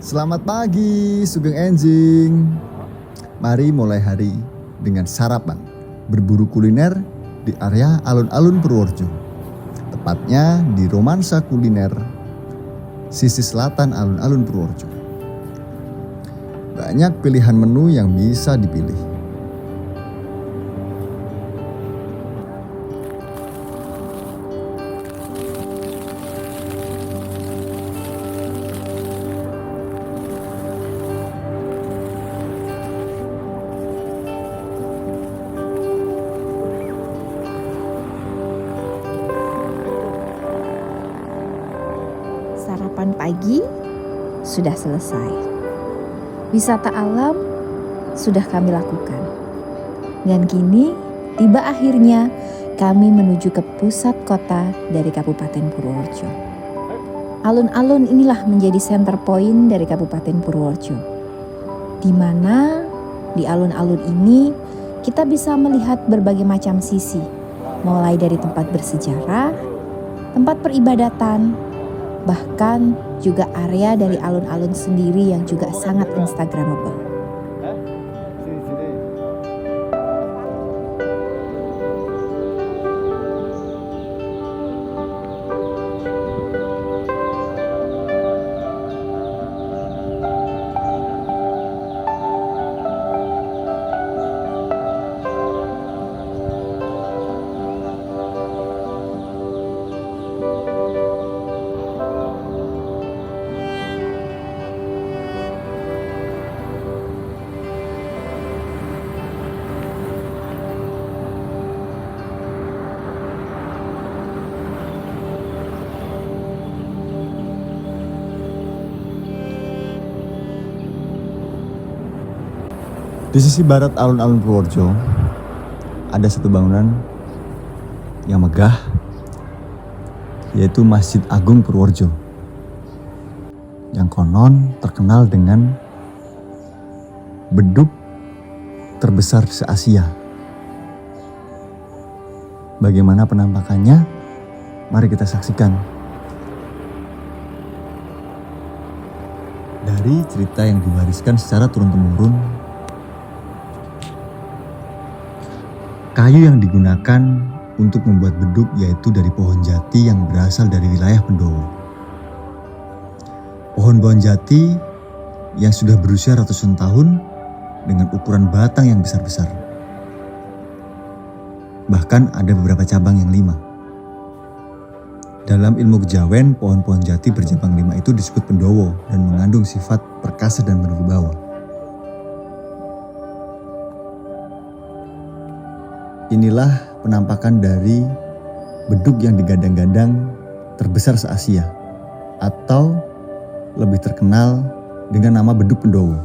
Selamat pagi, Sugeng Enjing. Mari mulai hari dengan sarapan berburu kuliner di area alun-alun Purworejo. Tepatnya di Romansa Kuliner sisi selatan alun-alun Purworejo. Banyak pilihan menu yang bisa dipilih. Sarapan pagi sudah selesai. Wisata alam sudah kami lakukan. Dan kini tiba akhirnya kami menuju ke pusat kota dari Kabupaten Purworejo. Alun-alun inilah menjadi center point dari Kabupaten Purworejo. Di mana di alun-alun ini kita bisa melihat berbagai macam sisi. Mulai dari tempat bersejarah, tempat peribadatan, bahkan juga area dari alun-alun sendiri yang juga sangat instagramable. Di sisi barat alun-alun Purworejo ada satu bangunan yang megah, yaitu Masjid Agung Purworejo, yang konon terkenal dengan beduk terbesar se-Asia. Bagaimana penampakannya? Mari kita saksikan. Dari cerita yang diwariskan secara turun-temurun, kayu yang digunakan untuk membuat beduk yaitu dari pohon jati yang berasal dari wilayah Pendowo. Pohon-pohon jati yang sudah berusia ratusan tahun dengan ukuran batang yang besar-besar. Bahkan ada beberapa cabang yang 5. Dalam ilmu kejawen, pohon-pohon jati bercabang 5 itu disebut Pendowo dan mengandung sifat perkasa dan berwibawa. Inilah penampakan dari beduk yang digadang-gadang terbesar se-Asia atau lebih terkenal dengan nama beduk Pendowo.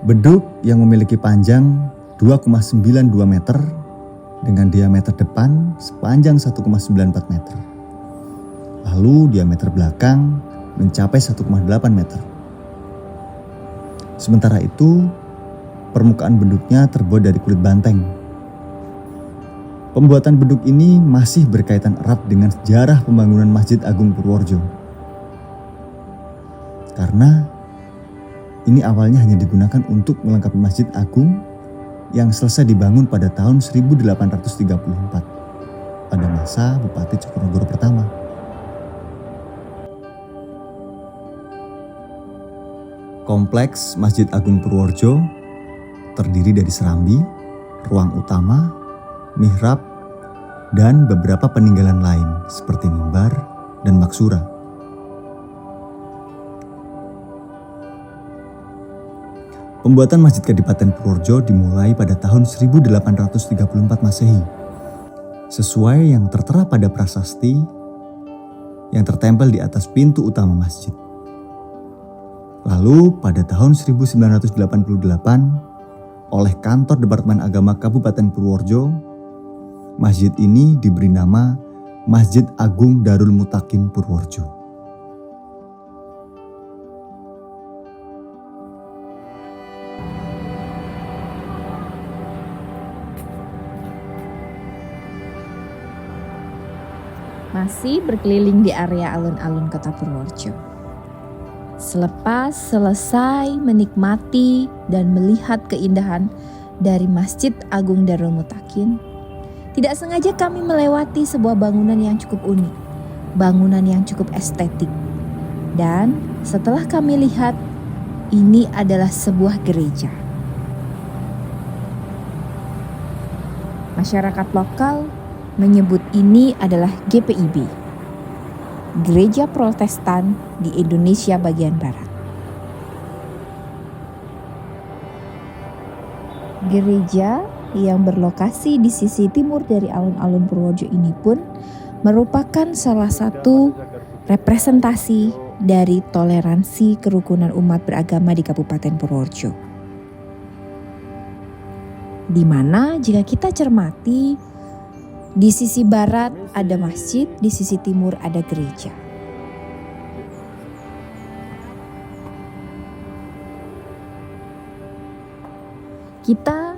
Beduk yang memiliki panjang 2,92 meter dengan diameter depan sepanjang 1,94 meter. Lalu diameter belakang mencapai 1,8 meter. Sementara itu, permukaan beduknya terbuat dari kulit banteng. Pembuatan beduk ini masih berkaitan erat dengan sejarah pembangunan Masjid Agung Purworejo. Karena ini awalnya hanya digunakan untuk melengkapi Masjid Agung yang selesai dibangun pada tahun 1834 pada masa Bupati Cokonegoro pertama. Kompleks Masjid Agung Purworejo terdiri dari serambi, ruang utama, mihrab, dan beberapa peninggalan lain seperti mimbar dan maksura. Pembuatan Masjid Kadipaten Purworejo dimulai pada tahun 1834 Masehi, sesuai yang tertera pada prasasti yang tertempel di atas pintu utama masjid. Lalu pada tahun 1988, oleh Kantor Departemen Agama Kabupaten Purworejo, masjid ini diberi nama Masjid Agung Darul Mutakin Purworejo. Masih berkeliling di area alun-alun Kota Purworejo. Selepas selesai menikmati dan melihat keindahan dari Masjid Agung Darul Mutakin, tidak sengaja kami melewati sebuah bangunan yang cukup unik, bangunan yang cukup estetik. Dan setelah kami lihat, ini adalah sebuah gereja. Masyarakat lokal menyebut ini adalah GPIB, Gereja Protestan di Indonesia bagian Barat. Gereja yang berlokasi di sisi timur dari alun-alun Purworejo ini pun merupakan salah satu representasi dari toleransi kerukunan umat beragama di Kabupaten Purworejo. Di mana jika kita cermati, di sisi barat ada masjid, di sisi timur ada gereja. Kita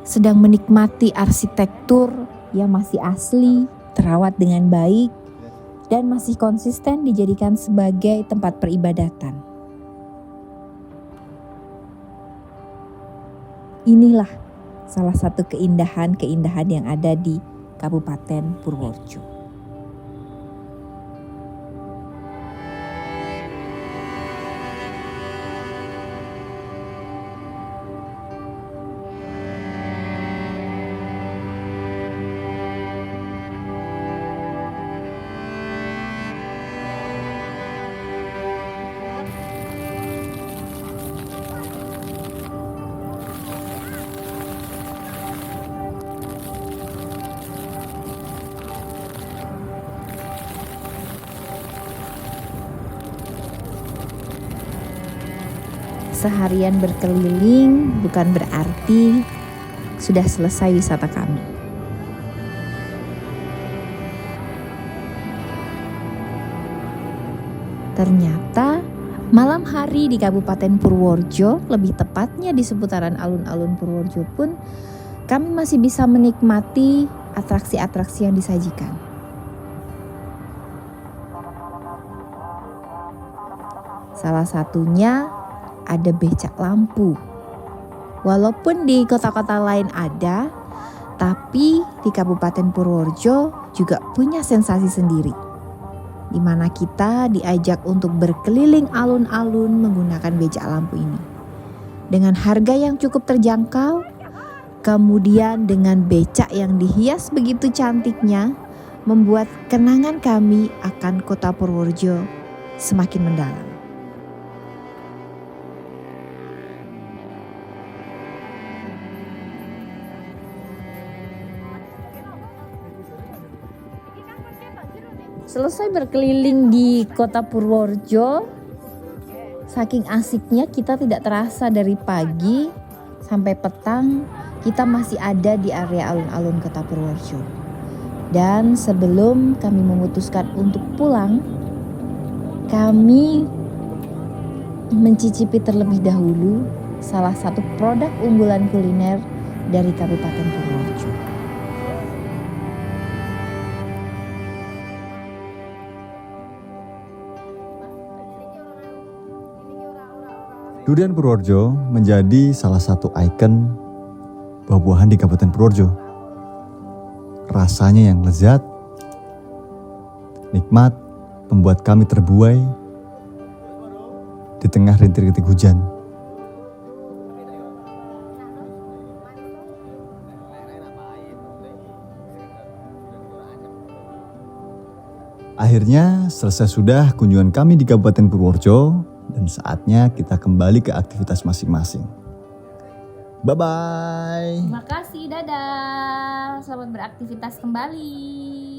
sedang menikmati arsitektur yang masih asli, terawat dengan baik, dan masih konsisten dijadikan sebagai tempat peribadatan. Inilah salah satu keindahan-keindahan yang ada di Kabupaten Purworejo. Seharian berkeliling bukan berarti sudah selesai wisata kami. Ternyata malam hari di Kabupaten Purworejo, lebih tepatnya di seputaran alun-alun Purworejo pun, kami masih bisa menikmati atraksi-atraksi yang disajikan. Salah satunya ada becak lampu. Walaupun di kota-kota lain ada, tapi di Kabupaten Purworejo juga punya sensasi sendiri, di mana kita diajak untuk berkeliling alun-alun menggunakan becak lampu ini. Dengan harga yang cukup terjangkau, kemudian dengan becak yang dihias begitu cantiknya, membuat kenangan kami akan kota Purworejo semakin mendalam. Selesai berkeliling di kota Purworejo, saking asiknya kita tidak terasa dari pagi sampai petang kita masih ada di area alun-alun kota Purworejo. Dan sebelum kami memutuskan untuk pulang, kami mencicipi terlebih dahulu salah satu produk unggulan kuliner dari Kabupaten Purworejo. Durian Purworejo menjadi salah satu ikon buah-buahan di Kabupaten Purworejo. Rasanya yang lezat, nikmat, membuat kami terbuai di tengah rintik-rintik hujan. Akhirnya selesai sudah kunjungan kami di Kabupaten Purworejo. Dan saatnya kita kembali ke aktivitas masing-masing. Bye-bye. Terima kasih, dadah. Selamat beraktivitas kembali.